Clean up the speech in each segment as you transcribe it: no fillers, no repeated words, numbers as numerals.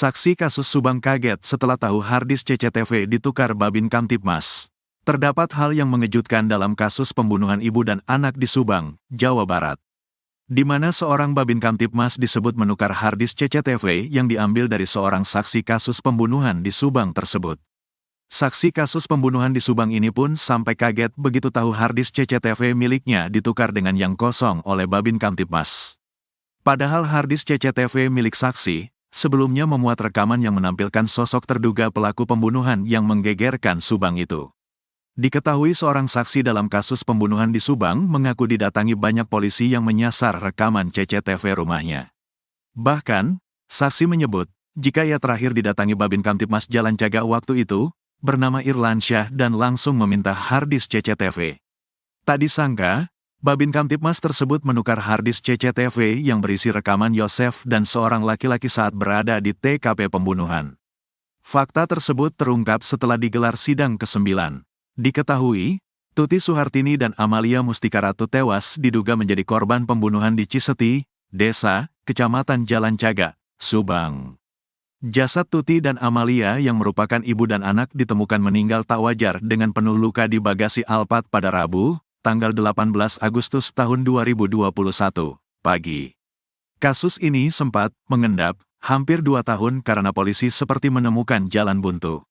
Saksi kasus Subang kaget setelah tahu harddisk CCTV ditukar Babin Kamtibmas. Terdapat hal yang mengejutkan dalam kasus pembunuhan ibu dan anak di Subang, Jawa Barat, di mana seorang Babin Kamtibmas disebut menukar harddisk CCTV yang diambil dari seorang saksi kasus pembunuhan di Subang tersebut. Saksi kasus pembunuhan di Subang ini pun sampai kaget begitu tahu harddisk CCTV miliknya ditukar dengan yang kosong oleh Babin Kamtibmas. Padahal harddisk CCTV milik saksi sebelumnya memuat rekaman yang menampilkan sosok terduga pelaku pembunuhan yang menggegerkan Subang itu. Diketahui seorang saksi dalam kasus pembunuhan di Subang mengaku didatangi banyak polisi yang menyasar rekaman CCTV rumahnya. Bahkan, saksi menyebut, jika ia terakhir didatangi Babin Kamtibmas Jalan Jaga waktu itu, bernama Irlansyah dan langsung meminta harddisk CCTV. Tak disangka, Babin Kamtibmas tersebut menukar harddisk CCTV yang berisi rekaman Yosef dan seorang laki-laki saat berada di TKP pembunuhan. Fakta tersebut terungkap setelah digelar sidang ke-9. Diketahui, Tuti Suhartini dan Amalia Mustika Ratu tewas diduga menjadi korban pembunuhan di Ciseti, Desa, Kecamatan Jalan Caga, Subang. Jasad Tuti dan Amalia yang merupakan ibu dan anak ditemukan meninggal tak wajar dengan penuh luka di bagasi Alphard pada Rabu, tanggal 18 Agustus tahun 2021, pagi. Kasus ini sempat mengendap hampir 2 tahun karena polisi seperti menemukan jalan buntu.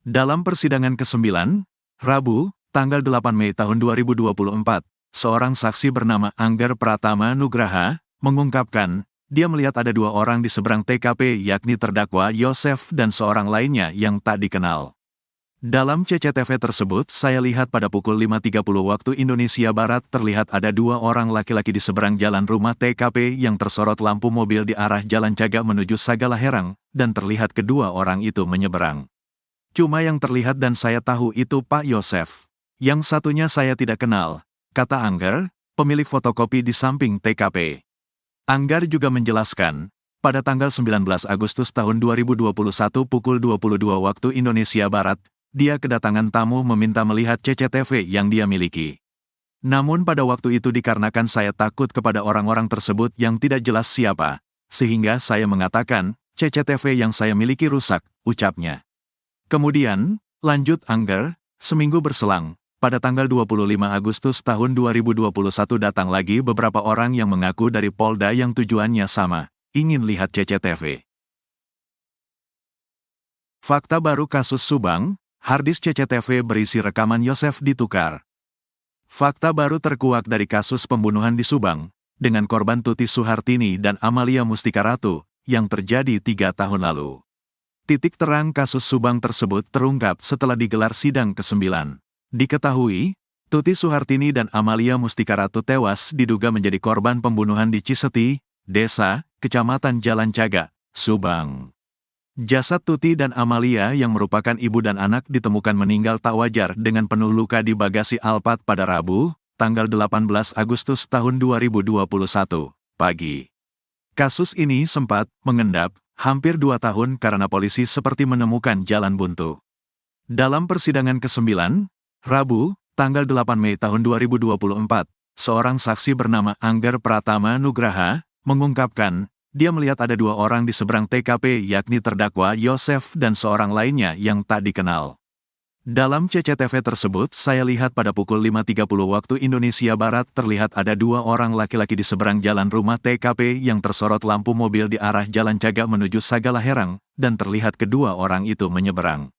Dalam persidangan ke-9, Rabu, tanggal 8 Mei tahun 2024, seorang saksi bernama Angger Pratama Nugraha mengungkapkan, dia melihat ada 2 orang di seberang TKP yakni terdakwa Yosef dan seorang lainnya yang tak dikenal. Dalam CCTV tersebut, saya lihat pada pukul 5.30 waktu Indonesia Barat terlihat ada 2 orang laki-laki di seberang jalan rumah TKP yang tersorot lampu mobil di arah Jalan Caga menuju Sagalaherang, dan terlihat kedua orang itu menyeberang. Cuma yang terlihat dan saya tahu itu Pak Yosef. Yang satunya saya tidak kenal, kata Angger, pemilik fotokopi di samping TKP. Angger juga menjelaskan, pada tanggal 19 Agustus tahun 2021 pukul 22 waktu Indonesia Barat, dia kedatangan tamu meminta melihat CCTV yang dia miliki. Namun pada waktu itu dikarenakan saya takut kepada orang-orang tersebut yang tidak jelas siapa, sehingga saya mengatakan, CCTV yang saya miliki rusak, ucapnya. Kemudian, lanjut Angger, seminggu berselang, pada tanggal 25 Agustus tahun 2021 datang lagi beberapa orang yang mengaku dari Polda yang tujuannya sama, ingin lihat CCTV. Fakta baru kasus Subang, harddisk CCTV berisi rekaman Yosef ditukar. Fakta baru terkuak dari kasus pembunuhan di Subang, dengan korban Tuti Suhartini dan Amalia Mustika Ratu, yang terjadi 3 tahun lalu. Titik terang kasus Subang tersebut terungkap setelah digelar sidang ke-9. Diketahui, Tuti Suhartini dan Amalia Mustika Ratu tewas diduga menjadi korban pembunuhan di Ciseti, Desa, Kecamatan Jalan Caga, Subang. Jasad Tuti dan Amalia yang merupakan ibu dan anak ditemukan meninggal tak wajar dengan penuh luka di bagasi Alphard pada Rabu, tanggal 18 Agustus tahun 2021, pagi. Kasus ini sempat mengendap hampir 2 tahun karena polisi seperti menemukan jalan buntu. Dalam persidangan ke-9, Rabu, tanggal 8 Mei tahun 2024, seorang saksi bernama Angger Pratama Nugraha mengungkapkan, dia melihat ada 2 orang di seberang TKP yakni terdakwa Yosef dan seorang lainnya yang tak dikenal. Dalam CCTV tersebut saya lihat pada pukul 5.30 waktu Indonesia Barat terlihat ada 2 orang laki-laki di seberang jalan rumah TKP yang tersorot lampu mobil di arah Jalan Caga menuju Sagalaherang, dan terlihat kedua orang itu menyeberang.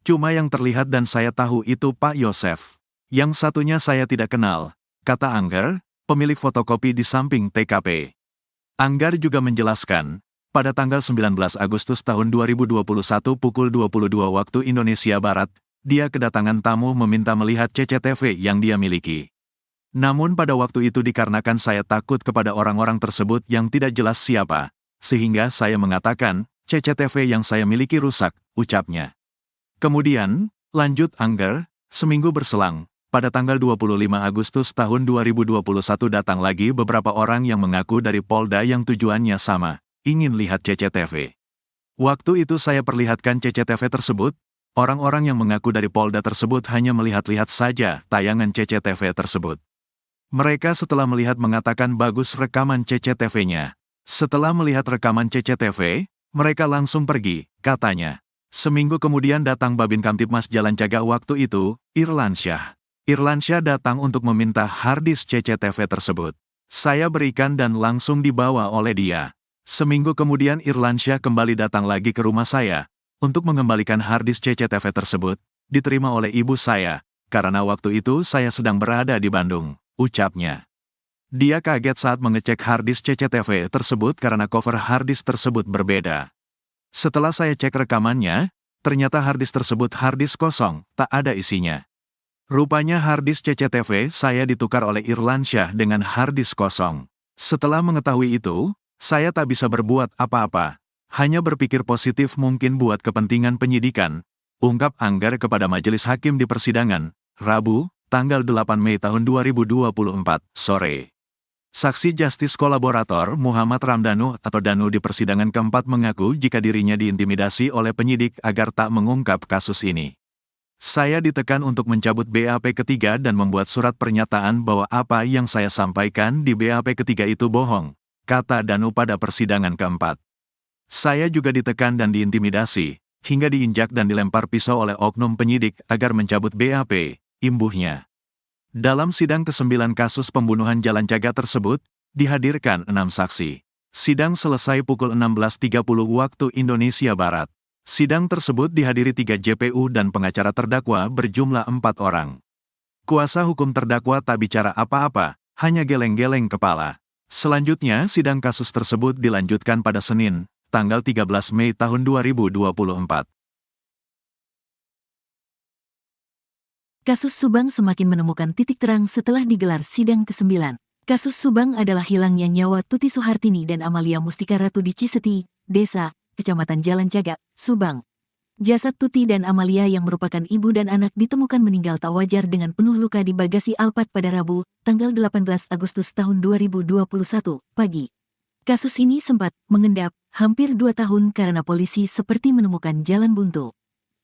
Cuma yang terlihat dan saya tahu itu Pak Yosef. Yang satunya saya tidak kenal, kata Angger, pemilik fotokopi di samping TKP. Angger juga menjelaskan, pada tanggal 19 Agustus tahun 2021 pukul 22 waktu Indonesia Barat, dia kedatangan tamu meminta melihat CCTV yang dia miliki. Namun pada waktu itu dikarenakan saya takut kepada orang-orang tersebut yang tidak jelas siapa, sehingga saya mengatakan, CCTV yang saya miliki rusak, ucapnya. Kemudian, lanjut Angger, seminggu berselang, pada tanggal 25 Agustus tahun 2021 datang lagi beberapa orang yang mengaku dari Polda yang tujuannya sama, ingin lihat CCTV. Waktu itu saya perlihatkan CCTV tersebut, orang-orang yang mengaku dari Polda tersebut hanya melihat-lihat saja tayangan CCTV tersebut. Mereka setelah melihat mengatakan bagus rekaman CCTV-nya. Setelah melihat rekaman CCTV, Mereka langsung pergi, katanya. Seminggu kemudian datang Babin Kamtipmas Jalan Cagak waktu itu, Irlansyah. Irlansyah datang untuk meminta harddisk CCTV tersebut. Saya berikan dan langsung dibawa oleh dia. Seminggu kemudian Irlansyah kembali datang lagi ke rumah saya, untuk mengembalikan harddisk CCTV tersebut, diterima oleh ibu saya, karena waktu itu saya sedang berada di Bandung, ucapnya. Dia kaget saat mengecek harddisk CCTV tersebut karena cover harddisk tersebut berbeda. Setelah saya cek rekamannya, ternyata harddisk tersebut harddisk kosong, tak ada isinya. Rupanya harddisk CCTV saya ditukar oleh Irlansyah dengan harddisk kosong. Setelah mengetahui itu, saya tak bisa berbuat apa-apa. Hanya berpikir positif mungkin buat kepentingan penyidikan, ungkap Anggar kepada majelis hakim di persidangan, Rabu, tanggal 8 Mei tahun 2024, sore. Saksi Justice Kolaborator Muhammad Ramdhanu atau Danu di persidangan keempat mengaku jika dirinya diintimidasi oleh penyidik agar tak mengungkap kasus ini. Saya ditekan untuk mencabut BAP ketiga dan membuat surat pernyataan bahwa apa yang saya sampaikan di BAP ketiga itu bohong, kata Danu pada persidangan keempat. Saya juga ditekan dan diintimidasi, hingga diinjak dan dilempar pisau oleh oknum penyidik agar mencabut BAP, imbuhnya. Dalam sidang ke-9 kasus pembunuhan Jalan Cagak tersebut, dihadirkan 6 saksi. Sidang selesai pukul 16.30 waktu Indonesia Barat. Sidang tersebut dihadiri 3 JPU dan pengacara terdakwa berjumlah 4 orang. Kuasa hukum terdakwa tak bicara apa-apa, hanya geleng-geleng kepala. Selanjutnya, sidang kasus tersebut dilanjutkan pada Senin, tanggal 13 Mei tahun 2024. Kasus Subang semakin menemukan titik terang setelah digelar sidang ke-9. Kasus Subang adalah hilangnya nyawa Tuti Suhartini dan Amalia Mustika Ratu di Ciseti, Desa, Kecamatan Jalan Cagak, Subang. Jasad Tuti dan Amalia yang merupakan ibu dan anak ditemukan meninggal tak wajar dengan penuh luka di bagasi Alphard pada Rabu, tanggal 18 Agustus tahun 2021, pagi. Kasus ini sempat mengendap hampir 2 tahun karena polisi seperti menemukan jalan buntu.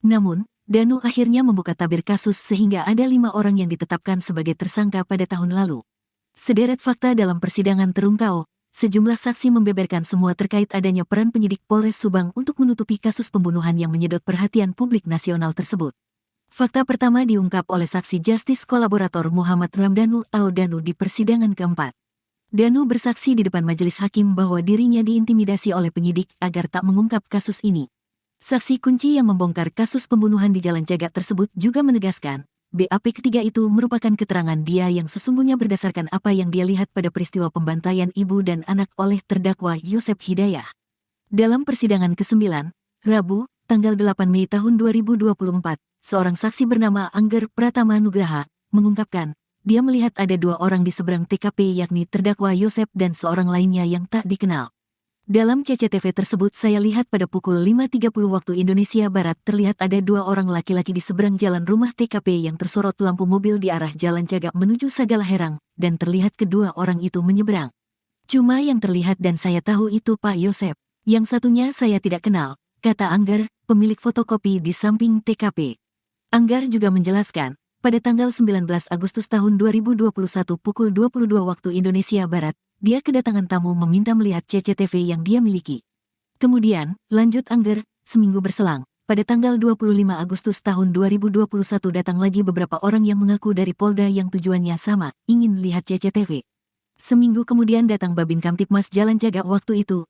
Namun, Danu akhirnya membuka tabir kasus sehingga ada 5 orang yang ditetapkan sebagai tersangka pada tahun lalu. Sederet fakta dalam persidangan terungkap. Sejumlah saksi membeberkan semua terkait adanya peran penyidik Polres Subang untuk menutupi kasus pembunuhan yang menyedot perhatian publik nasional tersebut. Fakta pertama diungkap oleh saksi Justice Kolaborator Muhammad Ramdhanu atau Danu di persidangan keempat. Danu bersaksi di depan majelis hakim bahwa dirinya diintimidasi oleh penyidik agar tak mengungkap kasus ini. Saksi kunci yang membongkar kasus pembunuhan di Jalan Cagak tersebut juga menegaskan, BAP ketiga itu merupakan keterangan dia yang sesungguhnya berdasarkan apa yang dia lihat pada peristiwa pembantaian ibu dan anak oleh terdakwa Yosep Hidayah. Dalam persidangan ke-9, Rabu, tanggal 8 Mei tahun 2024, seorang saksi bernama Anggar Pratama Nugraha mengungkapkan, dia melihat ada 2 orang di seberang TKP yakni terdakwa Yosep dan seorang lainnya yang tak dikenal. Dalam CCTV tersebut saya lihat pada pukul 5.30 waktu Indonesia Barat terlihat ada 2 orang laki-laki di seberang jalan rumah TKP yang tersorot lampu mobil di arah Jalan Cagak menuju Sagala Herang, dan terlihat kedua orang itu menyeberang. Cuma yang terlihat dan saya tahu itu Pak Yosep. Yang satunya saya tidak kenal, kata Anggar, pemilik fotokopi di samping TKP. Anggar juga menjelaskan, pada tanggal 19 Agustus tahun 2021 pukul 22 waktu Indonesia Barat, dia kedatangan tamu meminta melihat CCTV yang dia miliki. Kemudian, lanjut Anggar, seminggu berselang, pada tanggal 25 Agustus tahun 2021 datang lagi beberapa orang yang mengaku dari Polda yang tujuannya sama, ingin lihat CCTV. Seminggu kemudian datang Babin Kamtipmas Jalan Cagak waktu itu,